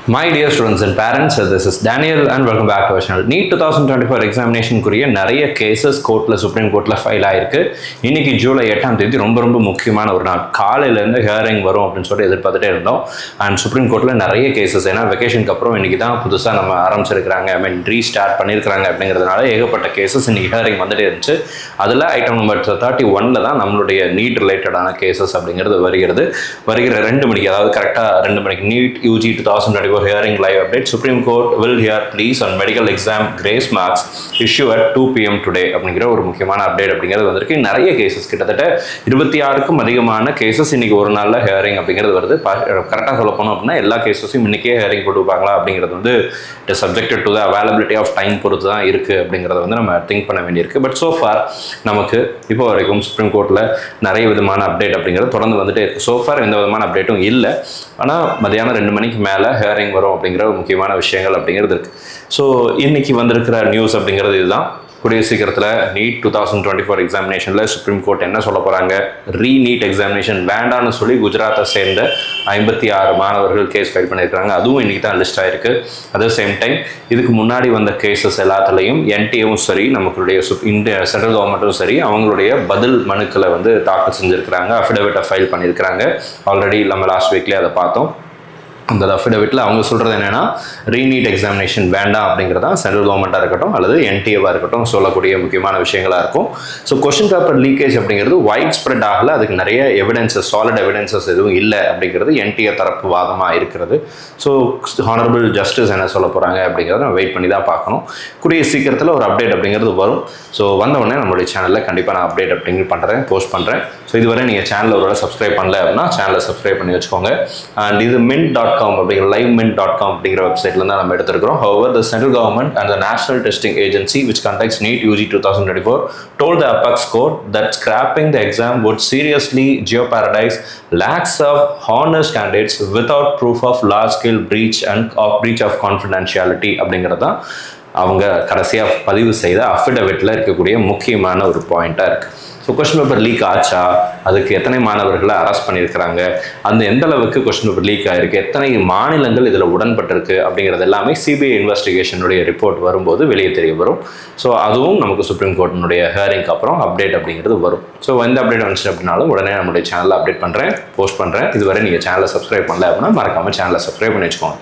My dear students and parents, this is Daniel and welcome back to our channel. NEET 2024 examination குறிய நிறைய cases கோர்ட்ல supreme கோர்ட்ல file ஆயிருக்கு. இன்னைக்கு ஜூலை 8ஆம் தேதி ரொம்ப முக்கியமான ஒரு நாள். காலையில இருந்து ஹியரிங் வரும் அப்படின்னு சொல்லி எதிர்பார்த்துட்டே இருந்தோம். அண்ட் சுப்ரீம் கோர்ட்ல நிறைய கேசஸ் ஏன்னா வெகேஷனுக்கு அப்புறம் இன்னைக்கு தான் புதுசா நம்ம ஆரம்பிச்சிருக்காங்க. ரீஸ்டார்ட் பண்ணியிருக்காங்க அப்படிங்கிறதுனால ஏகப்பட்ட கேசஸ் இன்னைக்கு ஹியரிங் வந்துட்டே இருந்துச்சு. அதுல ஐட்டம் நம்பர் 31ல தான் நம்மளுடைய நீட் ரிலேட்டடான கேசஸ் அப்படிங்கிறது வருகிற 2 மணிக்கு, அதாவது கரெக்டா 2 மணிக்கு NEET UG 2024 hearing live update. Supreme Court will hear pleas on medical exam grace marks issue at 2 PM today அப்படிங்கிற ஒரு முக்கியமான அப்டேட் அப்படிங்கிறது வந்திருக்கு. நிறைய கேசஸ் கிட்டத்தட்ட 26க்கும் அதிகமான கேசஸ் இன்னைக்கு ஒரு நாள்ல ஹியரிங் அப்படிங்கிறது வருது. கரெக்டாக சொல்ல போனோம் அப்படின்னா எல்லா கேசஸையும் இன்னைக்கே ஹியரிங் கொடுப்பாங்களா அப்படிங்கிறது வந்து it is subjected to the availability of time பொறுத்து தான் இருக்கு அப்படிங்கிறத வந்து நம்ம திங்க் பண்ண வேண்டியிருக்கு. பட் ஸோ ஃபார் நமக்கு இப்போ வரைக்கும் சுப்ரீம் கோர்ட்ல நிறைய விதமான அப்டேட் அப்படிங்கிறது தொடர்ந்து வந்துட்டே இருக்கு. ஸோ ஃபார் எந்த விதமான அப்டேட்டும் இல்லை. ஆனால் மதியானம் 2 மணிக்கு மேலே ஹியரிங் வரும் அப்படிங்கிற முக்கியமான விஷயங்கள் அப்படிங்கிறது இருக்கு. ஸோ இன்னைக்கு வந்திருக்கிற நியூஸ் அப்படிங்கிறது இதுதான். கூடிய சீக்கிரத்தில் நீட் 2024 எக்ஸாமினேஷனில் சுப்ரீம் கோர்ட் என்ன சொல்ல போகிறாங்க, நீட் எக்ஸாமினேஷன் வேண்டான்னு சொல்லி குஜராத்தை சேர்ந்த 56 மாணவர்கள் கேஸ் ஃபைல் பண்ணியிருக்காங்க. அதுவும் இன்னைக்கு தான் லிஸ்ட் ஆயிருக்கு. அட் த சேம் டைம் இதுக்கு முன்னாடி வந்த கேசஸ் எல்லாத்துலேயும் என்டிஏவும் சரி, நமக்குடைய இந்திய சென்ட்ரல் கவர்மெண்ட்டும் சரி, அவங்களுடைய பதில் மனுக்களை வந்து தாக்கல் செஞ்சுருக்கிறாங்க, அஃபிடவிட்டை ஃபைல் பண்ணியிருக்கிறாங்க. ஆல்ரெடி நம்ம லாஸ்ட் வீக்லேயே அதை பார்த்தோம். அந்த அஃபிடவிட்டில் அவங்க சொல்கிறது என்னென்னா ரீநீட் எக்ஸாமினேஷன் வேண்டாம் அப்படிங்கிறதா சென்ட்ரல் கவர்மெண்ட்டாக இருக்கட்டும் அல்லது என்டிஏவாக இருக்கட்டும் சொல்லக்கூடிய முக்கியமான விஷயங்களாக இருக்கும். ஸோ கொஸ்டின் பேப்பர் லீக்கேஜ் அப்படிங்கிறது வைட் ஸ்ப்ரெட் ஆகலை. அதுக்கு நிறைய எவிடன்சஸ், சாலிட் எவிடன்சஸ் எதுவும் இல்லை அப்படிங்கிறது என்டிஏ தரப்பு வாதமாக இருக்கிறது. ஸோ ஹானரபிள் ஜஸ்டிஸ் என்ன சொல்ல போகிறாங்க அப்படிங்கிறத நம்ம வெயிட் பண்ணி தான் பார்க்கணும். கூடிய சீக்கிரத்தில் ஒரு அப்டேட் அப்படிங்கிறது வரும். ஸோ வந்தவுடனே நம்மளுடைய சேனலில் கண்டிப்பாக நான் அப்டேட் அப்படிங்கிறது போஸ்ட் பண்ணுறேன். ஸோ இதுவரை நீங்கள் சேனலில் ஒரு சப்ஸ்கிரைப் பண்ணல அப்படின்னா சேனலை சப்ஸ்கிரைப் பண்ணி வச்சுக்கோங்க. அண்ட் இது mint.com அப்படிங்கிற livemint.com அப்படிங்கிற வெப்சைட்ல தான் நம்ம எடுத்துருக்கிறோம். However, the central government and the National Testing Agency which conducts NEET UG 2024 told the apex court that scrapping the exam would seriously jeopardize lakhs of honest candidates without proof of large-scale breach of confidentiality அப்படிங்கிறதான் அவங்க கடைசியாக பதிவு செய்த அஃபிடவிட்டில் இருக்கக்கூடிய முக்கியமான ஒரு பாயிண்டாக இருக்குது. So question paper leak ஆச்சா, அதுக்கு எத்தனை மாணவர்களை அரெஸ்ட் பண்ணியிருக்கிறாங்க, அந்த எந்த அளவுக்கு கொஸ்டின் பேப்பர் லீக் ஆகிருக்கு, எத்தனை மாநிலங்கள் இதில் உடன்பட்டிருக்கு அப்படிங்கிறது எல்லாமே சிபிஐ இன்வெஸ்டிகேஷனுடைய ரிப்போர்ட் வரும்போது வெளியே தெரிய வரும். ஸோ அதுவும் நமக்கு சுப்ரீம் கோர்ட்டினுடைய ஹியரிங்க்கு அப்புறம் அப்டேட் அப்படிங்கிறது வரும். ஸோ எந்த அப்டேட் வந்துச்சு அப்படின்னாலும் உடனே நம்மளுடைய சேனலில் அப்டேட் பண்ணுறேன், போஸ்ட் பண்ணுறேன். இதுவரை நீங்கள் சேனலை சப்ஸ்கிரைப் பண்ணல அப்படின்னா மறக்காமல் சேனலை சப்ஸ்கிரைப் பண்ணி வச்சுக்கோங்க.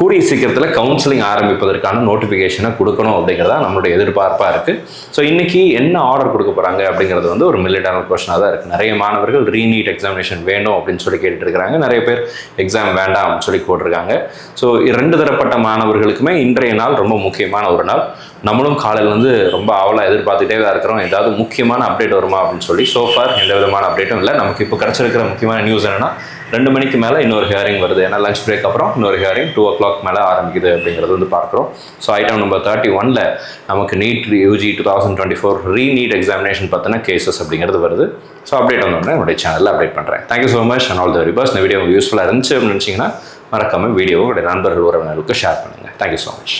கூடிய சீக்கிரத்தில் கவுன்சிலிங் ஆரம்பிப்பதற்கான நோட்டிஃபிகேஷனை கொடுக்கணும் அப்படிங்கிறதா நம்மளுடைய எதிர்பார்ப்பாக இருக்குது. ஸோ இன்னைக்கு என்ன ஆர்டர் கொடுக்க போகிறாங்க அப்படிங்கிறது வந்து ஒரு மில்லியனான கொஸ்டினாக தான் இருக்குது. நிறைய மாணவர்கள் ரீநீட் எக்ஸாமினேஷன் வேணும் அப்படின்னு சொல்லி கேட்டுட்டு இருக்கிறாங்க. நிறைய பேர் எக்ஸாம் வேண்டாம் அப்படின்னு சொல்லி போட்டிருக்காங்க. ஸோ 2 தரப்பட்ட மாணவர்களுக்குமே இன்றைய நாள் ரொம்ப முக்கியமான ஒரு நாள். நம்மளும் காலையில் வந்து ரொம்ப ஆவலாக எதிர்பார்த்துட்டே தான் இருக்கிறோம், ஏதாவது முக்கியமான அப்டேட் வருமா அப்படின்னு சொல்லி. சோஃபார் எந்த விதமான அப்டேட்டும் இல்லை. நமக்கு இப்போ கிடச்சிருக்கிற முக்கியமான நியூஸ் என்னன்னா 2 மணிக்கு மேலே இன்னொரு ஹியரிங் வருது. ஏன்னா லஞ்ச் பிரேக் அப்புறம் இன்னொரு ஹியரிங் 2 o'clock மேலே ஆரம்பிக்குது அப்படிங்கிறது வந்து பார்க்குறோம். ஸோ ஐட்டம் நம்பர் 31ல நமக்கு நீட் யூஜி 2024 ரீநீட் எக்ஸாமினேஷன் பற்றின கேசஸ் அப்படிங்கிறது வருது. ஸோ அப்டேட் வந்தோடனே என்னுடைய சேனலில் அப்டேட் பண்ணுறேன். Thank you so much and all the very best. இந்த வீடியோ உங்களுக்கு யூஸ்ஃபுல்லாக இருந்துச்சு அப்படின்னு நினச்சிங்கன்னா மறக்காமல் வீடியோ உங்களுடைய நண்பர்கள் உறவினர்களுக்கு ஷேர் பண்ணுங்கள். Thank you so much.